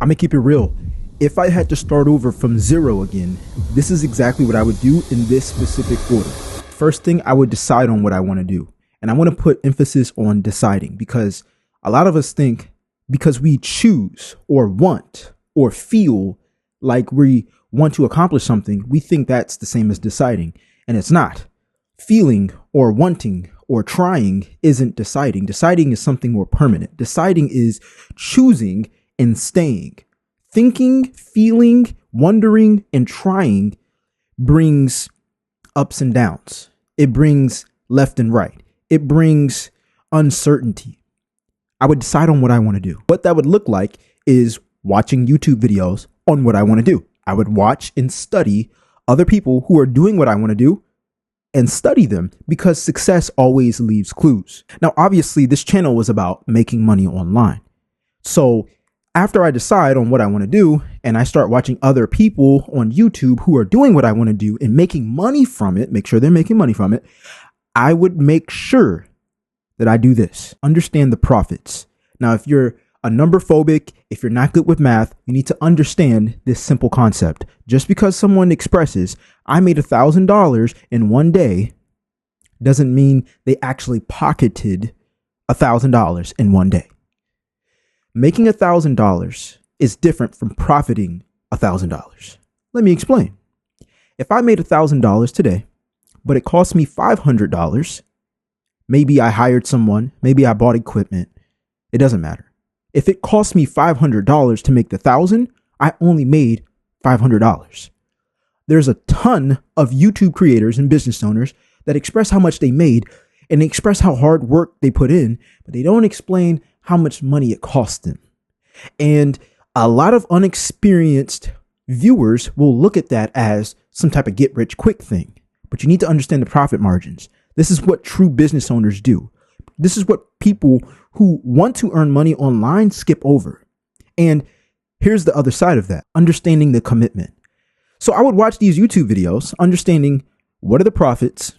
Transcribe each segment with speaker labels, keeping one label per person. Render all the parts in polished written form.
Speaker 1: I'm gonna keep it real. If I had to start over from zero again, this is exactly what I would do in this specific order. First thing, I would decide on what I want to do. And I want to put emphasis on deciding, because a lot of us think because we choose or want or feel like we want to accomplish something, we think that's the same as deciding. And it's not. Feeling or wanting or trying isn't deciding. Deciding is something more permanent. Deciding is choosing and staying. Thinking, feeling, wondering, and trying brings ups and downs. It brings left and right. It brings uncertainty. I would decide on what I want to do. What that would look like is watching YouTube videos on what I want to do. I would watch and study other people who are doing what I want to do and study them, because success always leaves clues. Now, obviously, this channel was about making money online. So after I decide on what I want to do and I start watching other people on YouTube who are doing what I want to do and making money from it, make sure they're making money from it, I would make sure that I do this. Understand the profits. Now, if you're a number phobic, if you're not good with math, you need to understand this simple concept. Just because someone expresses, I made $1,000 in one day, doesn't mean they actually pocketed $1,000 in one day. Making $1,000 is different from profiting $1,000. Let me explain. If I made $1,000 today, but it cost me $500, maybe I hired someone, maybe I bought equipment, it doesn't matter. If it cost me $500 to make the 1,000, I only made $500. There's a ton of YouTube creators and business owners that express how much they made and they express how hard work they put in, but they don't explain how much money it cost them. And a lot of unexperienced viewers will look at that as some type of get rich quick thing, but you need to understand the profit margins. This is what true business owners do. This is what people who want to earn money online skip over. And here's the other side of that, understanding the commitment. So I would watch these YouTube videos, understanding what are the profits,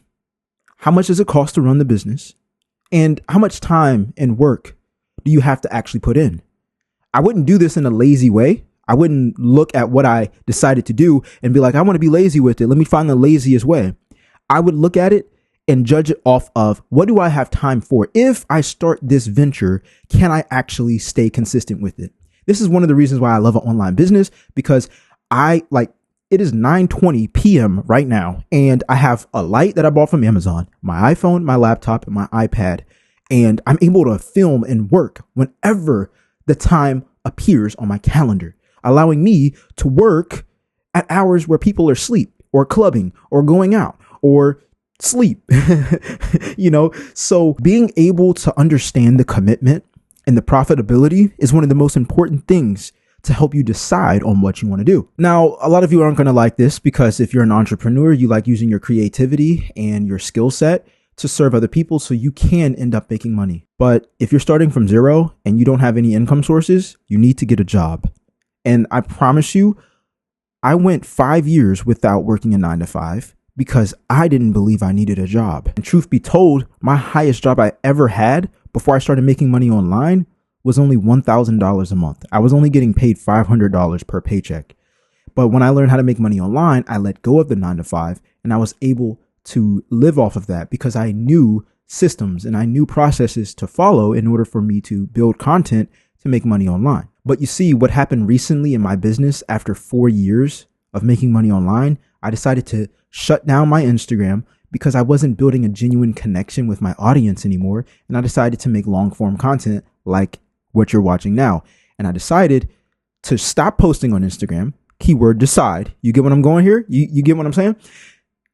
Speaker 1: how much does it cost to run the business, and how much time and work do you have to actually put in. I wouldn't do this in a lazy way. I wouldn't look at what I decided to do and be like, I want to be lazy with it. Let me find the laziest way. I would look at it and judge it off of, what do I have time for? If I start this venture, can I actually stay consistent with it? This is one of the reasons why I love an online business, because it is 9:20 p.m. right now, and I have a light that I bought from Amazon, my iPhone, my laptop, and my iPad, and I'm able to film and work whenever the time appears on my calendar, allowing me to work at hours where people are asleep or clubbing or going out or sleep, so being able to understand the commitment and the profitability is one of the most important things to help you decide on what you want to do. Now, a lot of you aren't going to like this, because if you're an entrepreneur, you like using your creativity and your skill set to serve other people, so you can end up making money. But if you're starting from zero and you don't have any income sources, you need to get a job. And I promise you, I went 5 years without working a 9-to-5 because I didn't believe I needed a job. And truth be told, my highest job I ever had before I started making money online was only $1,000 a month. I was only getting paid $500 per paycheck. But when I learned how to make money online, I let go of the 9-to-5 and I was able to live off of that because I knew systems and I knew processes to follow in order for me to build content to make money online. But you see, what happened recently in my business after 4 years of making money online, I decided to shut down my Instagram because I wasn't building a genuine connection with my audience anymore. And I decided to make long form content like what you're watching now. And I decided to stop posting on Instagram. Keyword decide. You get what I'm going here? You get what I'm saying?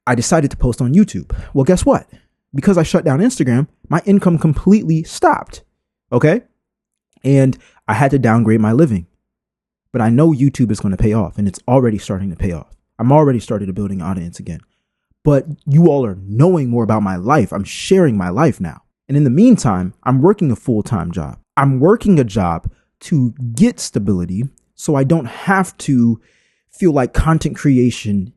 Speaker 1: I decided to post on YouTube. Well, guess what? Because I shut down Instagram, my income completely stopped. Okay. And I had to downgrade my living. But I know YouTube is going to pay off, and it's already starting to pay off. I'm already started building an audience again. But you all are knowing more about my life. I'm sharing my life now. And in the meantime, I'm working a full-time job. I'm working a job to get stability so I don't have to feel like content creation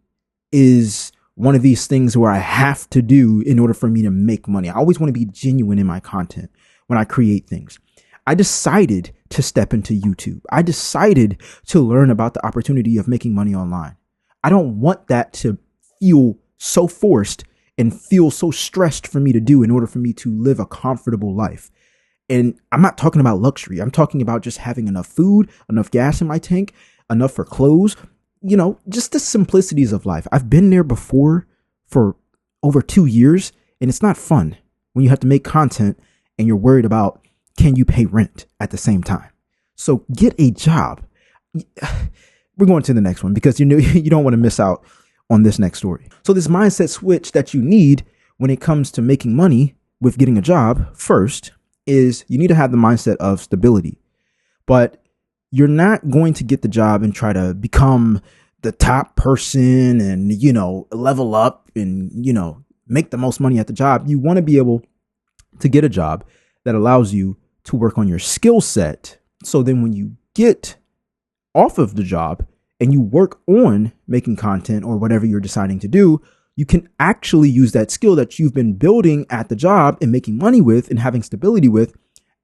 Speaker 1: is one of these things where I have to do in order for me to make money. I always want to be genuine in my content when I create things. I decided to step into YouTube. I decided to learn about the opportunity of making money online. I don't want that to feel so forced and feel so stressed for me to do in order for me to live a comfortable life. And I'm not talking about luxury. I'm talking about just having enough food, enough gas in my tank, enough for clothes, just the simplicities of life. I've been there before for over 2 years, and it's not fun when you have to make content and you're worried about, can you pay rent at the same time? So get a job. We're going to the next one because you don't want to miss out on this next story. So this mindset switch that you need when it comes to making money with getting a job first is you need to have the mindset of stability. But you're not going to get the job and try to become the top person and, level up and, make the most money at the job. You want to be able to get a job that allows you to work on your skill set. So then when you get off of the job and you work on making content or whatever you're deciding to do, you can actually use that skill that you've been building at the job and making money with and having stability with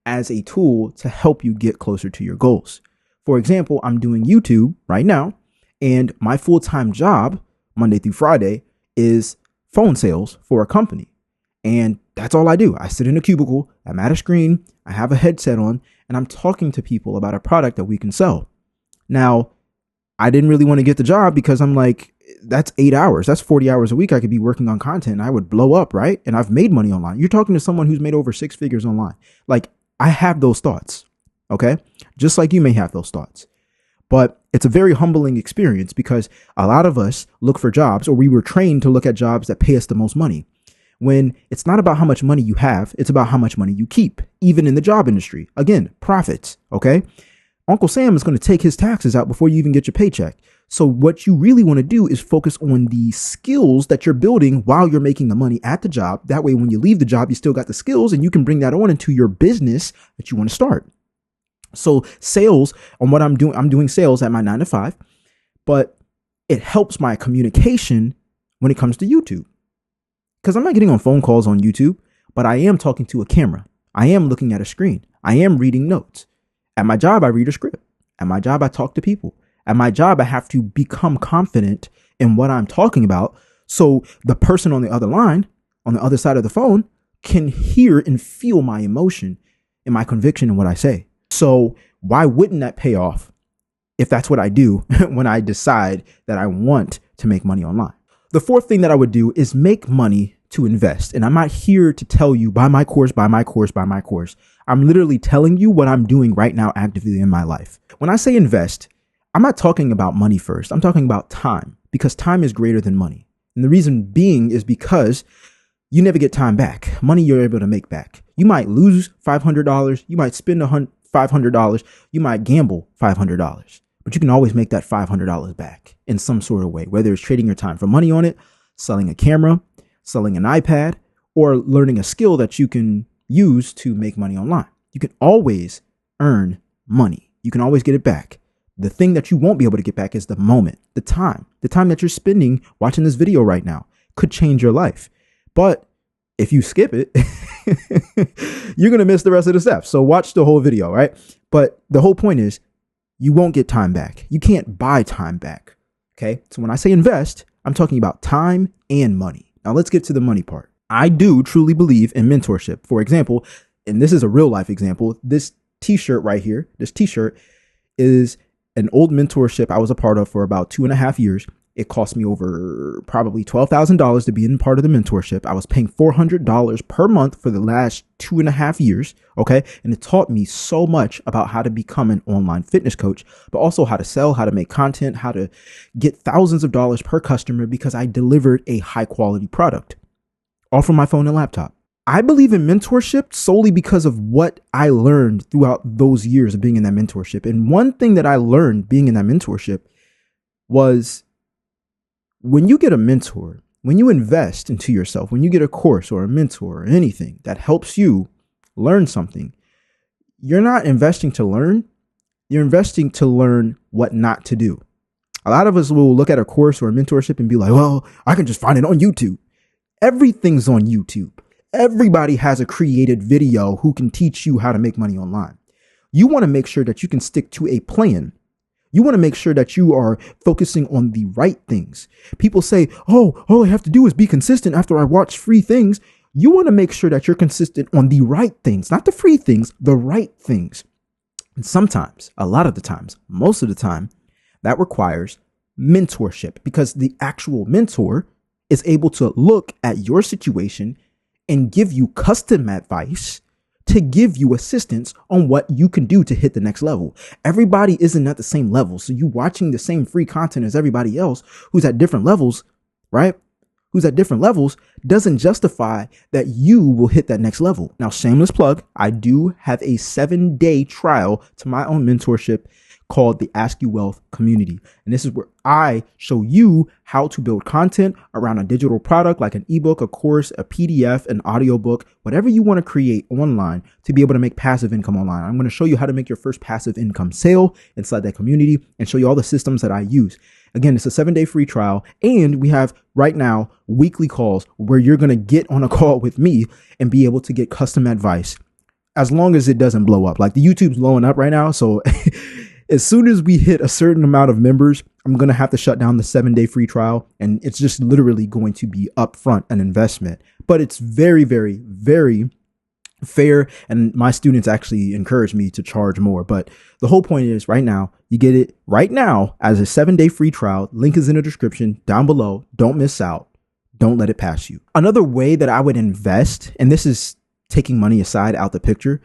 Speaker 1: as a tool to help you get closer to your goals. For example, I'm doing YouTube right now, and my full-time job, Monday through Friday, is phone sales for a company. And that's all I do. I sit in a cubicle, I'm at a screen, I have a headset on, and I'm talking to people about a product that we can sell. Now, I didn't really want to get the job because I'm like, that's 8 hours. That's 40 hours a week. I could be working on content and I would blow up, right? And I've made money online. You're talking to someone who's made over 6 figures online. Like, I have those thoughts, okay? Just like you may have those thoughts. But it's a very humbling experience because a lot of us look for jobs, or we were trained to look at jobs that pay us the most money, when it's not about how much money you have, it's about how much money you keep, even in the job industry. Again, profits, okay? Uncle Sam is going to take his taxes out before you even get your paycheck. So what you really want to do is focus on the skills that you're building while you're making the money at the job. That way, when you leave the job, you still got the skills and you can bring that on into your business that you want to start. So sales, on what I'm doing sales at my 9 to 5, but it helps my communication when it comes to YouTube. Because I'm not getting on phone calls on YouTube, but I am talking to a camera. I am looking at a screen. I am reading notes. At my job, I read a script. At my job, I talk to people. At my job, I have to become confident in what I'm talking about so the person on the other line, on the other side of the phone, can hear and feel my emotion and my conviction in what I say. So why wouldn't that pay off if that's what I do when I decide that I want to make money online? The fourth thing that I would do is make money to invest. And I'm not here to tell you buy my course, buy my course, buy my course. I'm literally telling you what I'm doing right now actively in my life. When I say invest, I'm not talking about money first. I'm talking about time, because time is greater than money. And the reason being is because you never get time back. Money you're able to make back. You might lose $500. You might spend $500. You might gamble $500, but you can always make that $500 back in some sort of way, whether it's trading your time for money on it, selling a camera, selling an iPad, or learning a skill that you can use to make money online. You can always earn money. You can always get it back. The thing that you won't be able to get back is the moment, the time that you're spending watching this video right now could change your life. But if you skip it, you're going to miss the rest of the steps. So watch the whole video, right? But the whole point is you won't get time back. You can't buy time back. Okay. So when I say invest, I'm talking about time and money. Now let's get to the money part. I do truly believe in mentorship. For example, and this is a real life example, this t-shirt right here, this t-shirt is an old mentorship I was a part of for about 2.5 years. It cost me over probably $12,000 to be in part of the mentorship. I was paying $400 per month for the last 2.5 years. Okay. And it taught me so much about how to become an online fitness coach, but also how to sell, how to make content, how to get thousands of dollars per customer because I delivered a high quality product all from my phone and laptop. I believe in mentorship solely because of what I learned throughout those years of being in that mentorship. And one thing that I learned being in that mentorship was when you get a mentor, when you invest into yourself, when you get a course or a mentor or anything that helps you learn something, you're not investing to learn. You're investing to learn what not to do. A lot of us will look at a course or a mentorship and be like, well, I can just find it on YouTube. Everything's on YouTube. Everybody has a created video who can teach you how to make money online. You want to make sure that you can stick to a plan. You want to make sure that you are focusing on the right things. People say, oh, all I have to do is be consistent after I watch free things. You want to make sure that you're consistent on the right things, not the free things, the right things. And sometimes, a lot of the times, most of the time, that requires mentorship, because the actual mentor is able to look at your situation and give you custom advice to give you assistance on what you can do to hit the next level. Everybody isn't at the same level. So you watching the same free content as everybody else who's at different levels, right? Who's at different levels doesn't justify that you will hit that next level. Now, shameless plug, I do have a 7-day trial to my own mentorship called the Ask You Wealth Community. And this is where I show you how to build content around a digital product like an ebook, a course, a PDF, an audiobook, whatever you want to create online to be able to make passive income online. I'm going to show you how to make your first passive income sale inside that community and show you all the systems that I use. Again, it's a 7-day free trial. And we have right now weekly calls where you're going to get on a call with me and be able to get custom advice as long as it doesn't blow up. Like the YouTube's blowing up right now. So as soon as we hit a certain amount of members, I'm going to have to shut down the 7-day free trial. And it's just literally going to be upfront an investment. But it's very, very, very fair. And my students actually encourage me to charge more. But the whole point is right now, you get it right now as a 7-day free trial. Link is in the description down below. Don't miss out. Don't let it pass you. Another way that I would invest, and this is taking money aside out the picture,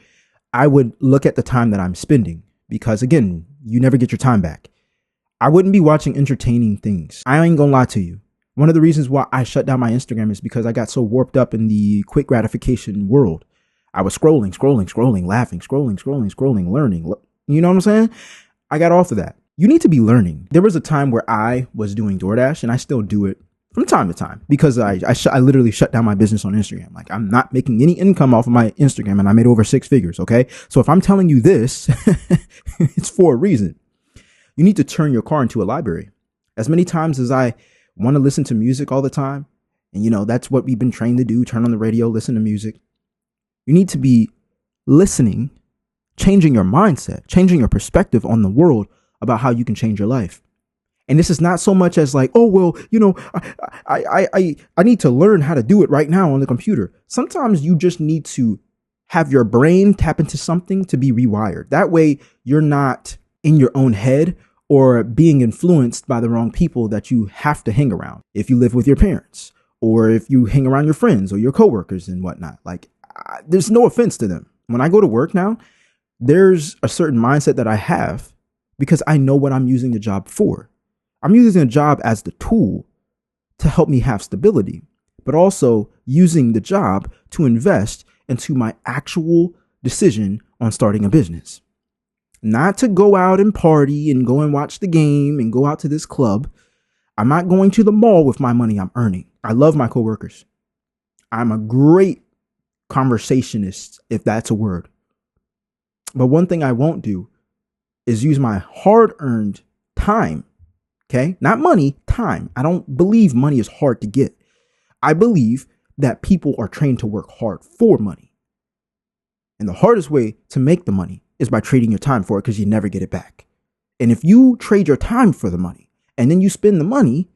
Speaker 1: I would look at the time that I'm spending. Because again, you never get your time back. I wouldn't be watching entertaining things. I ain't gonna lie to you. One of the reasons why I shut down my Instagram is because I got so warped up in the quick gratification world. I was scrolling, laughing, scrolling, learning. You know what I'm saying? I got off of that. You need to be learning. There was a time where I was doing DoorDash, and I still do it from time to time because I literally shut down my business on Instagram. Like, I'm not making any income off of my Instagram, and I made over 6 figures. Okay. So if I'm telling you this, it's for a reason. You need to turn your car into a library. As many times as I want to listen to music all the time, and that's what we've been trained to do, turn on the radio, listen to music. You need to be listening, changing your mindset, changing your perspective on the world about how you can change your life. And this is not so much as like, oh, well, I need to learn how to do it right now on the computer. Sometimes you just need to have your brain tap into something to be rewired. That way you're not in your own head or being influenced by the wrong people that you have to hang around. If you live with your parents or if you hang around your friends or your coworkers and whatnot, like there's no offense to them. When I go to work now, there's a certain mindset that I have because I know what I'm using the job for. I'm using a job as the tool to help me have stability, but also using the job to invest into my actual decision on starting a business. Not to go out and party and go and watch the game and go out to this club. I'm not going to the mall with my money I'm earning. I love my coworkers. I'm a great conversationist, if that's a word. But one thing I won't do is use my hard-earned time. Okay, not money, time. I don't believe money is hard to get. I believe that people are trained to work hard for money. And the hardest way to make the money is by trading your time for it because you never get it back. And if you trade your time for the money and then you spend the money,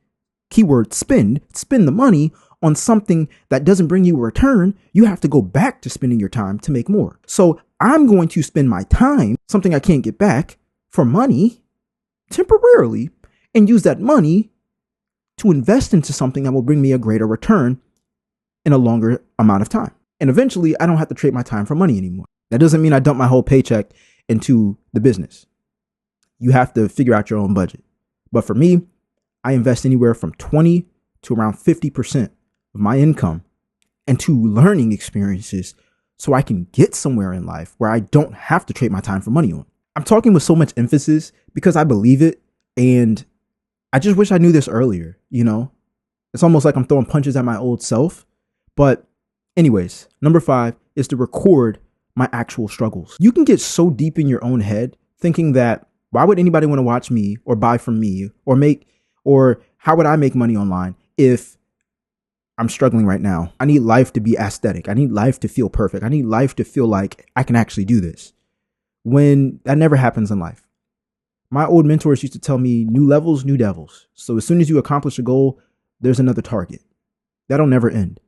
Speaker 1: keyword spend the money on something that doesn't bring you a return, you have to go back to spending your time to make more. So I'm going to spend my time, something I can't get back, for money temporarily, and use that money to invest into something that will bring me a greater return in a longer amount of time. And eventually I don't have to trade my time for money anymore. That doesn't mean I dump my whole paycheck into the business. You have to figure out your own budget. But for me, I invest anywhere from 20 to around 50% of my income into learning experiences so I can get somewhere in life where I don't have to trade my time for money on. I'm talking with so much emphasis because I believe it, and I just wish I knew this earlier. It's almost like I'm throwing punches at my old self. But anyways, number 5 is to record my actual struggles. You can get so deep in your own head thinking that why would anybody want to watch me or buy from me or how would I make money online if I'm struggling right now? I need life to be aesthetic. I need life to feel perfect. I need life to feel like I can actually do this. when that never happens in life. My old mentors used to tell me new levels, new devils. So as soon as you accomplish a goal, there's another target. That'll never end.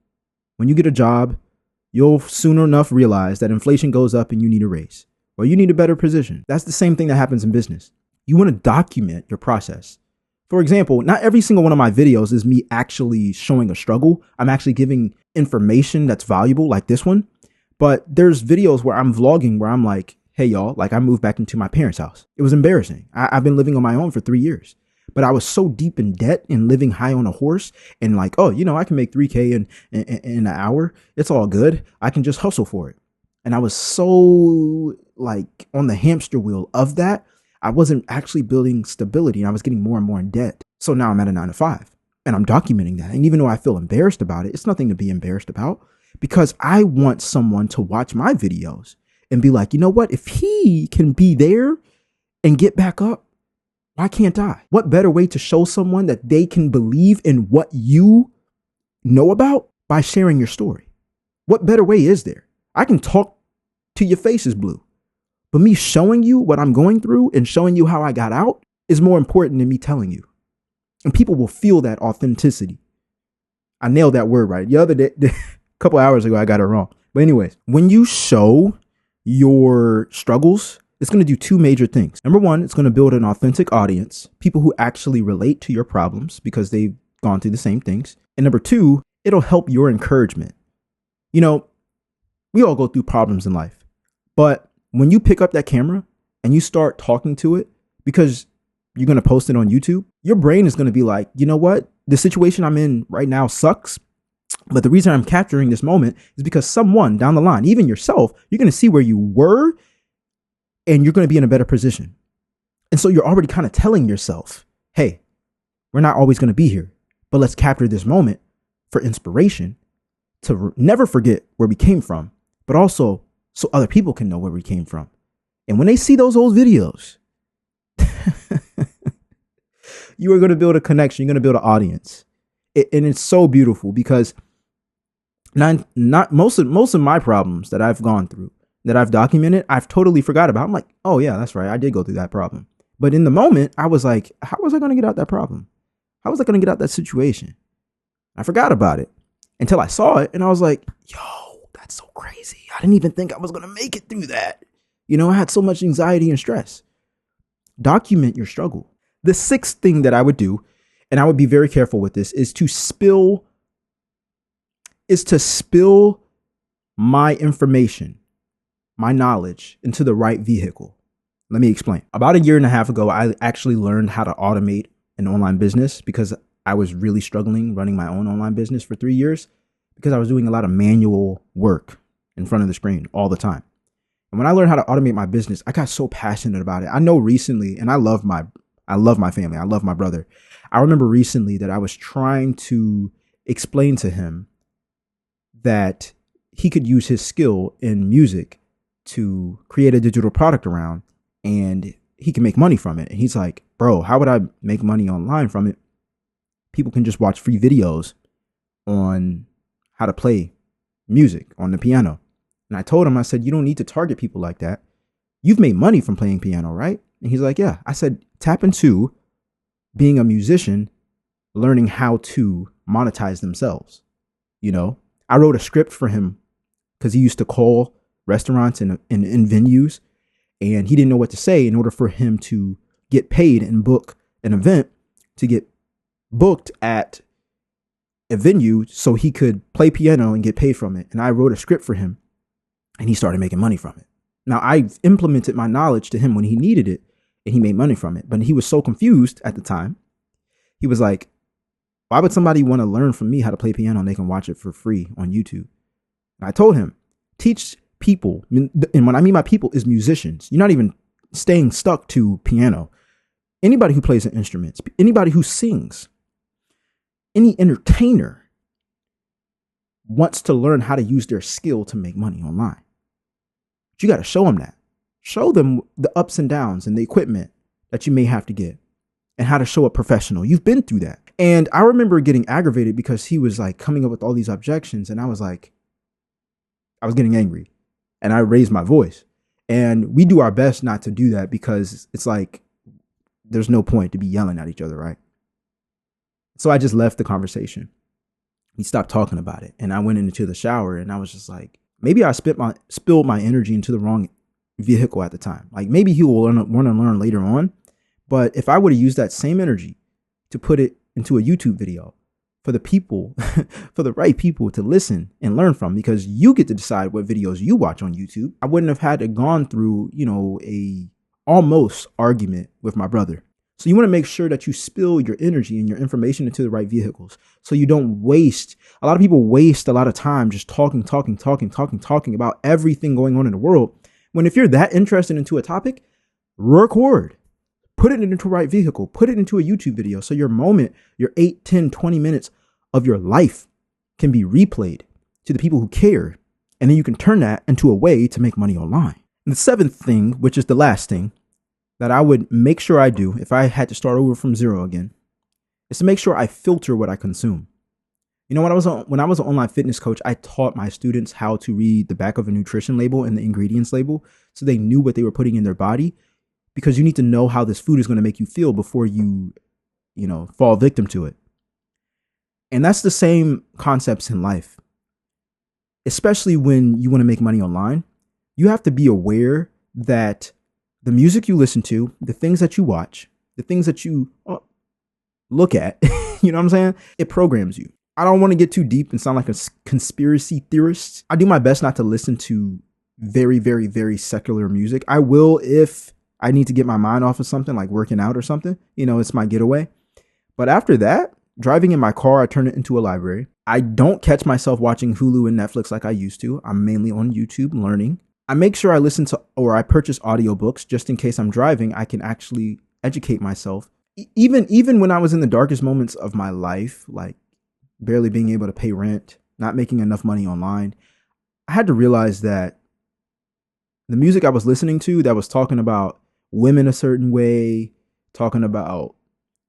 Speaker 1: When you get a job, you'll sooner enough realize that inflation goes up and you need a raise, or you need a better position. That's the same thing that happens in business. You want to document your process. For example, not every single one of my videos is me actually showing a struggle. I'm actually giving information that's valuable, like this one. But there's videos where I'm vlogging where I'm like, hey, y'all, like I moved back into my parents' house. It was embarrassing. I've been living on my own for 3 years, but I was so deep in debt and living high on a horse and like, oh, I can make 3K in an hour. It's all good. I can just hustle for it. And I was so like on the hamster wheel of that. I wasn't actually building stability and I was getting more and more in debt. So now I'm at a 9-to-5 and I'm documenting that. And even though I feel embarrassed about it, it's nothing to be embarrassed about because I want someone to watch my videos and be like, you know what? If he can be there and get back up, why can't I? What better way to show someone that they can believe in what you know about by sharing your story? What better way is there? I can talk till your face is blue, but me showing you what I'm going through and showing you how I got out is more important than me telling you. And people will feel that authenticity. I nailed that word right. The other day, a couple hours ago, I got it wrong. But anyways, when you show your struggles, it's going to do two major things. Number one, it's going to build an authentic audience, people who actually relate to your problems because they've gone through the same things. And number two, it'll help your encouragement. We all go through problems in life, but when you pick up that camera and you start talking to it because you're going to post it on YouTube, your brain is going to be like, you know what? The situation I'm in right now sucks. But the reason I'm capturing this moment is because someone down the line, even yourself, you're going to see where you were and you're going to be in a better position. And so you're already kind of telling yourself, hey, we're not always going to be here, but let's capture this moment for inspiration to never forget where we came from, but also so other people can know where we came from. And when they see those old videos, you are going to build a connection. You're going to build an audience. And it's so beautiful because not most of my problems that I've gone through, that I've documented, I've totally forgot about. I'm like, oh yeah, that's right. I did go through that problem. But in the moment, I was like, how was I going to get out that problem? How was I going to get out that situation? I forgot about it until I saw it. And I was like, yo, that's so crazy. I didn't even think I was going to make it through that. I had so much anxiety and stress. Document your struggle. The sixth thing that I would do, and I would be very careful with this, is to spill my information, my knowledge into the right vehicle. Let me explain. About 1.5 years ago, I actually learned how to automate an online business because I was really struggling running my own online business for 3 years because I was doing a lot of manual work in front of the screen all the time. And when I learned how to automate my business, I got so passionate about it. I know recently, and I love my family. I love my brother. I remember recently that I was trying to explain to him that he could use his skill in music to create a digital product around and he can make money from it. And he's like, bro, how would I make money online from it? People can just watch free videos on how to play music on the piano. And I told him, I said, you don't need to target people like that. You've made money from playing piano, right? And he's like, yeah. I said, tap into being a musician, learning how to monetize themselves. I wrote a script for him because he used to call restaurants and in venues and he didn't know what to say in order for him to get paid and book an event, to get booked at a venue so he could play piano and get paid from it. And I wrote a script for him and he started making money from it. Now I implemented my knowledge to him when he needed it and he made money from it. But he was so confused at the time. He was like, why would somebody want to learn from me how to play piano and they can watch it for free on YouTube? And I told him, teach people. And what I mean by people is musicians. You're not even staying stuck to piano. Anybody who plays an instrument, anybody who sings, any entertainer wants to learn how to use their skill to make money online. But you got to show them that. Show them the ups and downs and the equipment that you may have to get and how to show a professional. You've been through that. And I remember getting aggravated because he was like coming up with all these objections. And I was like, I was getting angry and I raised my voice. And we do our best not to do that because it's like there's no point to be yelling at each other, right? So I just left the conversation. We stopped talking about it. And I went into the shower and I was just like, maybe I spilled my energy into the wrong vehicle at the time. Like maybe he will want to learn later on. But if I would have used that same energy to put it into a YouTube video for the people, for the right people to listen and learn from, because you get to decide what videos you watch on YouTube, I wouldn't have had to gone through, a almost argument with my brother. So you want to make sure that you spill your energy and your information into the right vehicles. So you don't waste. A lot of people waste a lot of time just talking about everything going on in the world. When if you're that interested into a topic, record, put it into the right vehicle, put it into a YouTube video. So your moment, your 8, 10, 20 minutes of your life can be replayed to the people who care. And then you can turn that into a way to make money online. And the seventh thing, which is the last thing, that I would make sure I do if I had to start over from zero again, is to make sure I filter what I consume. When I was an online fitness coach, I taught my students how to read the back of a nutrition label and the ingredients label so they knew what they were putting in their body, because you need to know how this food is going to make you feel before you fall victim to it. And that's the same concepts in life, especially when you want to make money online. You have to be aware that the music you listen to, the things that you watch, the things that you look at, you know what I'm saying? It programs you. I don't want to get too deep and sound like a conspiracy theorist. I do my best not to listen to very, very, very secular music. I will if I need to get my mind off of something like working out or something. It's my getaway. But after that, driving in my car, I turn it into a library. I don't catch myself watching Hulu and Netflix like I used to. I'm mainly on YouTube learning. I make sure I listen to or I purchase audiobooks just in case I'm driving. I can actually educate myself. Even when I was in the darkest moments of my life, like barely being able to pay rent, not making enough money online, I had to realize that the music I was listening to that was talking about women a certain way, talking about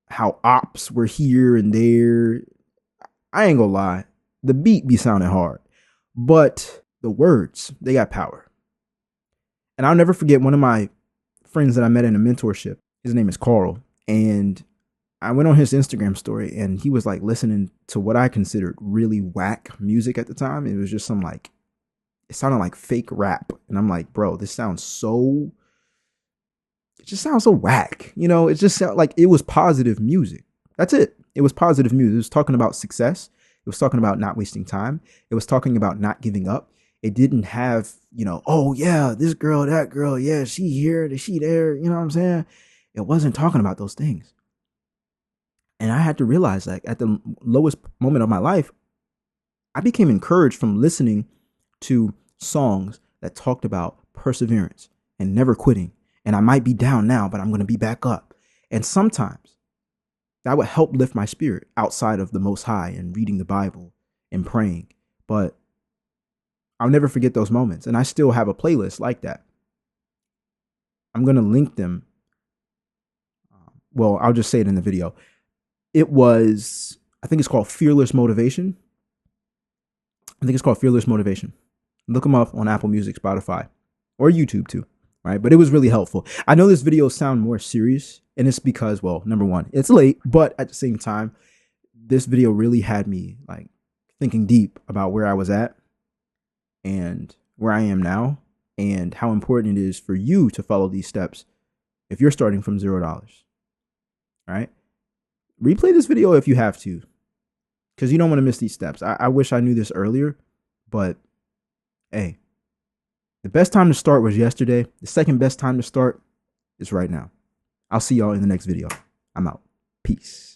Speaker 1: how ops were here and there, I ain't gonna lie, the beat be sounding hard, but the words, they got power. And I'll never forget one of my friends that I met in a mentorship. His name is Carl. And I went on his Instagram story and he was like listening to what I considered really whack music at the time. It was just it sounded like fake rap. And I'm like, bro, it just sounds so whack. It just sounded like it was positive music. That's it. It was positive music. It was talking about success. It was talking about not wasting time. It was talking about not giving up. It didn't have, oh yeah, this girl, that girl, yeah, she here, she there, you know what I'm saying? It wasn't talking about those things. And I had to realize, like, at the lowest moment of my life, I became encouraged from listening to songs that talked about perseverance and never quitting. And I might be down now, but I'm going to be back up. And sometimes that would help lift my spirit outside of the Most High and reading the Bible and praying. But I'll never forget those moments. And I still have a playlist like that. I'm going to link them. Well, I'll just say it in the video. It was, I think it's called Fearless Motivation. Look them up on Apple Music, Spotify, or YouTube too, right? But it was really helpful. I know this video sound more serious, and it's because, well, number one, it's late, but at the same time, this video really had me like thinking deep about where I was at and where I am now, and how important it is for you to follow these steps if you're starting from $0. All right. Replay this video if you have to, because you don't want to miss these steps. I wish I knew this earlier, but hey, the best time to start was yesterday. The second best time to start is right now. I'll see y'all in the next video. I'm out. Peace.